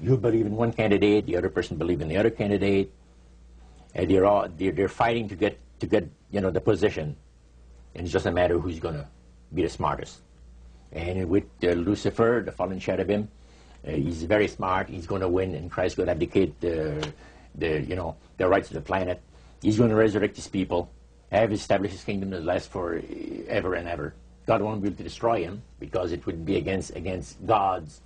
You believe in one candidate, the other person believes in the other candidate, and they're fighting to get the position, and it's just a matter of who's going to be the smartest. And with Lucifer, the fallen cherubim, he's very smart. He's going to win, and Christ going to abdicate the rights of the planet. He's going to resurrect his people, have established his kingdom that lasts for ever and ever. God won't be able to destroy him because it would be against God's,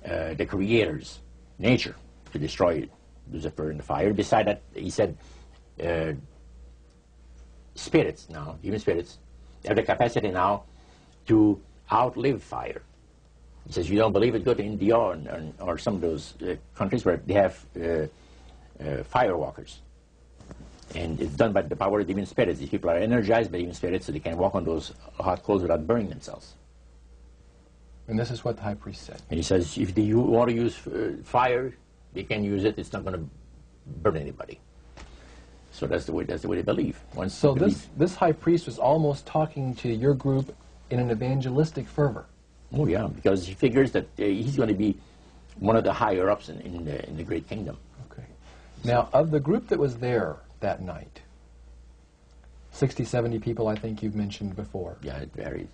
the Creator's nature to destroy Lucifer in the fire. Beside that, he said, spirits now, even spirits, have the capacity now to outlive fire. He says, you don't believe it, go to India or some of those countries where they have firewalkers. And it's done by the power of demon spirits. These people are energized by demon spirits, so they can walk on those hot coals without burning themselves. And this is what the high priest said. And he says, if they want to use fire, they can use it. It's not going to burn anybody. So that's the way they believe. So this high priest was almost talking to your group in an evangelistic fervor. Oh yeah, because he figures that he's going to be one of the higher ups in the great kingdom. Okay. Now, of the group that was there that night, 60, 70 people, I think you've mentioned before. Yeah, it varied.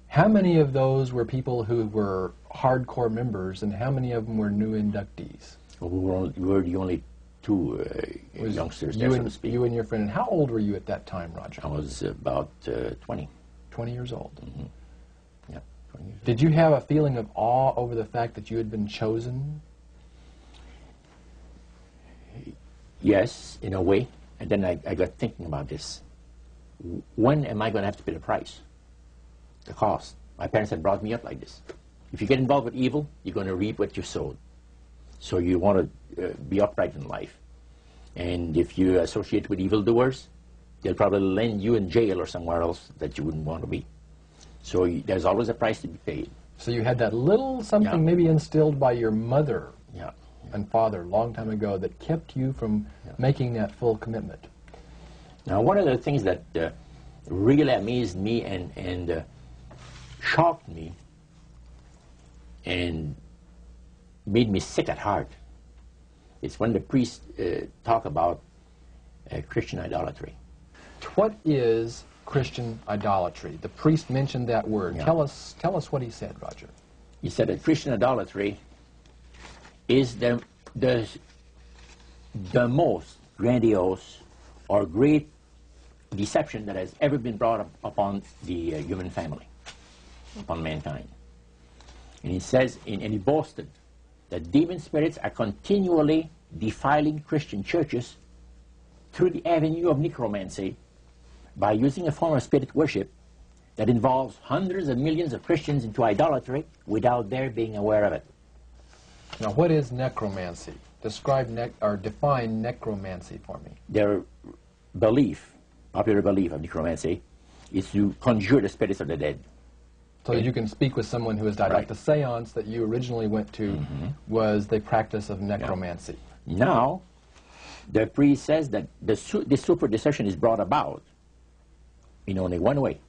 How many of those were people who were hardcore members, and how many of them were new inductees? Well, we were the only two youngsters there, so to speak. You and your friend. And how old were you at that time, Roger? I was about 20. 20 years old. Mm-hmm. Yeah, 20 years Did you have a feeling of awe over the fact that you had been chosen? Yes, in a way. And then I got thinking about this. When am I going to have to pay the price? The cost. My parents had brought me up like this. If you get involved with evil, you're going to reap what you sowed. So you want to be upright in life. And if you associate with evildoers, they'll probably land you in jail or somewhere else that you wouldn't want to be. So there's always a price to be paid. So you had that little something maybe instilled by your mother and father a long time ago that kept you from making that full commitment. Now, one of the things that really amazed me and shocked me and made me sick at heart is when the priests talk about Christian idolatry. What is Christian idolatry? The priest mentioned that word. Yeah. Tell us what he said, Roger. He said that Christian idolatry is the most grandiose or great deception that has ever been brought upon the human family, upon mankind. And he says, and he boasted that demon spirits are continually defiling Christian churches through the avenue of necromancy by using a form of spirit worship that involves hundreds of millions of Christians into idolatry without their being aware of it. Now, what is necromancy? Describe or define necromancy for me. Their belief, popular belief of necromancy, is to conjure the spirits of the dead. So that you can speak with someone who has died. Like the seance that you originally went to was the practice of necromancy. Yeah. Now, the priest says that this super deception is brought about in only one way.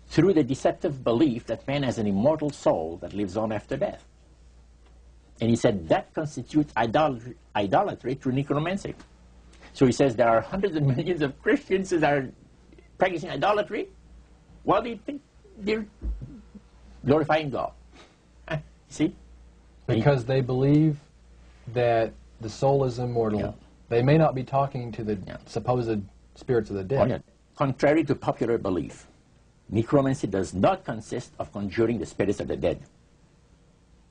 Through the deceptive belief that man has an immortal soul that lives on after death. And he said that constitutes idolatry through necromancy. So he says there are hundreds of millions of Christians that are practicing idolatry while they think they're glorifying God. See? Because they believe that the soul is immortal. Yeah. They may not be talking to the supposed spirits of the dead. Oh, yeah. Contrary to popular belief, necromancy does not consist of conjuring the spirits of the dead.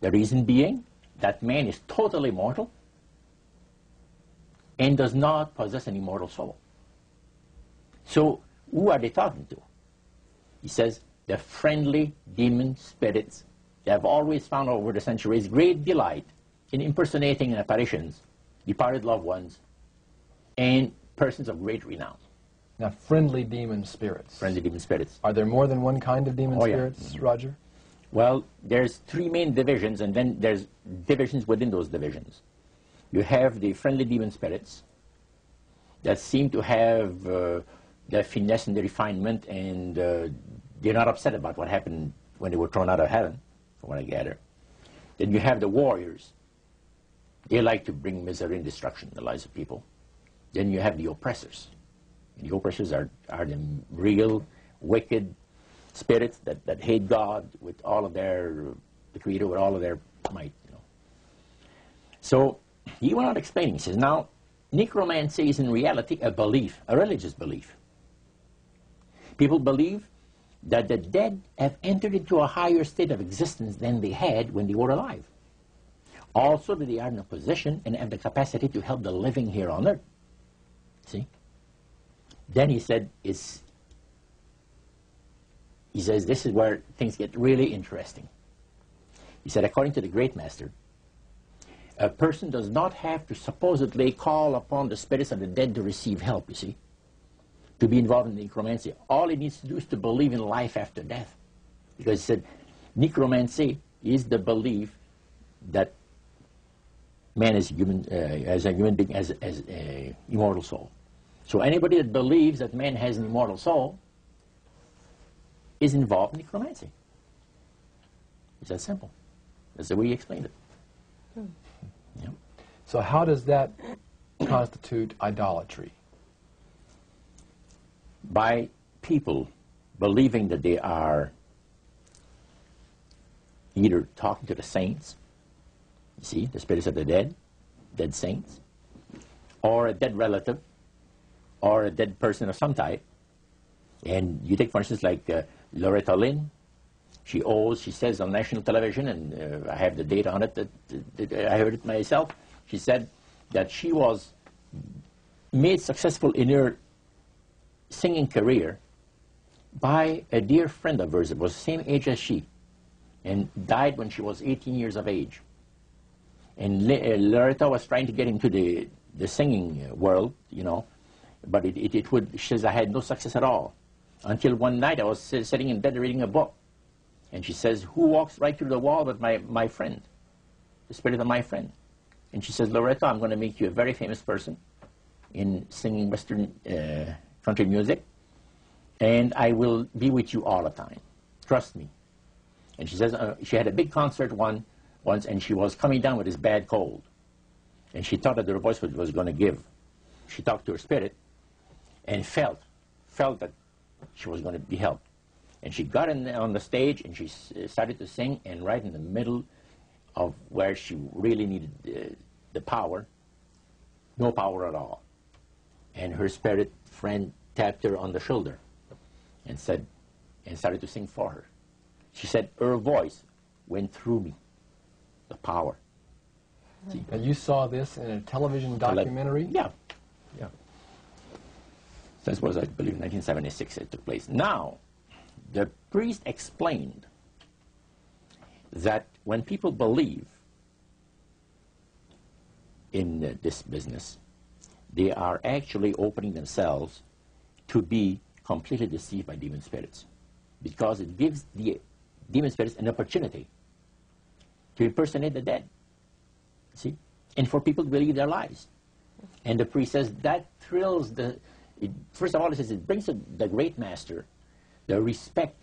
The reason being that man is totally mortal and does not possess an immortal soul. So who are they talking to? He says the friendly demon spirits that have always found over the centuries great delight in impersonating in apparitions departed loved ones and persons of great renown. Now, friendly demon spirits. Friendly demon spirits. Are there more than one kind of demon spirits, Roger? Well, there's three main divisions, and then there's divisions within those divisions. You have the friendly demon spirits that seem to have the finesse and the refinement, and they're not upset about what happened when they were thrown out of heaven, from what I gather. Then you have the warriors They like to bring misery and destruction in the lives of people. Then you have the oppressors. And the oppressors are the real wicked spirits that hate God with all of their, the Creator with all of their might. You know. So he went on explaining. He says, now, necromancy is in reality a belief, a religious belief. People believe that the dead have entered into a higher state of existence than they had when they were alive. Also that they are in a position and have the capacity to help the living here on earth. See? Then he said, he says, this is where things get really interesting. He said, according to the Great Master, a person does not have to supposedly call upon the spirits of the dead to receive help, you see, to be involved in necromancy. All he needs to do is to believe in life after death. Because he said, necromancy is the belief that man is human, as a human being, as an immortal soul. So anybody that believes that man has an immortal soul is involved in necromancy. It's that simple. That's the way he explained it. Yeah. So how does that constitute idolatry? By people believing that they are either talking to the saints, you see, the spirits of the dead saints, or a dead relative, or a dead person of some type. And you take, for instance, like Loretta Lynn. She says on national television, and I have the data on it, that I heard it myself. She said that she was made successful in her singing career by a dear friend of hers that was the same age as she, and died when she was 18 years of age. And Loretta was trying to get into the singing world, you know, but she says, I had no success at all. Until one night I was sitting in bed reading a book. And she says, who walks right through the wall but my friend, the spirit of my friend? And she says, Loretta, I'm going to make you a very famous person in singing Western country music, and I will be with you all the time. Trust me. And she says, she had a big concert once, and she was coming down with this bad cold. And she thought that her voice was going to give. She talked to her spirit and felt that she was going to be helped. And she got on the stage and she started to sing, and right in the middle of where she really needed the power, no power at all. And her spirit friend tapped her on the shoulder and started to sing for her. She said her voice went through me, the power. See? And you saw this in a television documentary? Yeah. Yeah. This was, I believe, 1976 it took place. Now, the priest explained that when people believe in this business, they are actually opening themselves to be completely deceived by demon spirits, because it gives the demon spirits an opportunity to impersonate the dead, see, and for people to believe their lies. And the priest says that thrills first of all, he says it brings the great master the respect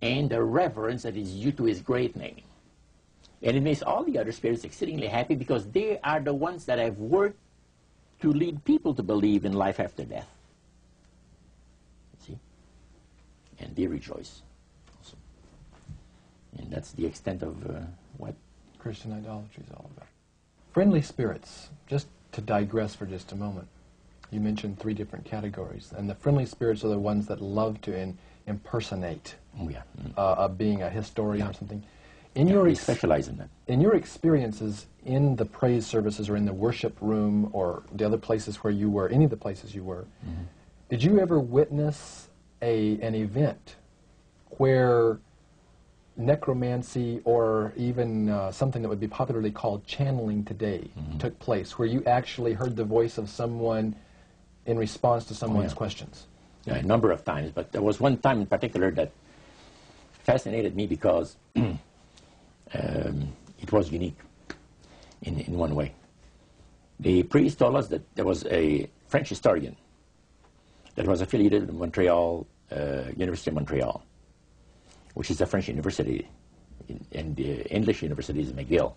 and the reverence that is due to his great name. And it makes all the other spirits exceedingly happy, because they are the ones that have worked to lead people to believe in life after death. See? And they rejoice also. And that's the extent of what Christian idolatry is all about. Friendly spirits, just to digress for just a moment. You mentioned 3 different categories, and the friendly spirits are the ones that love to impersonate being a historian or something. We specialize in that. In your experiences in the praise services or in the worship room or the other places where you were, any of the places you were, did you ever witness an event where necromancy or even something that would be popularly called channeling today took place, where you actually heard the voice of someone in response to someone's questions? Yeah, a number of times, but there was one time in particular that fascinated me because it was unique in one way. The priest told us that there was a French historian that was affiliated with Montreal, University of Montreal, which is a French university, and the English university is McGill.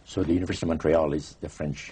So the University of Montreal is the French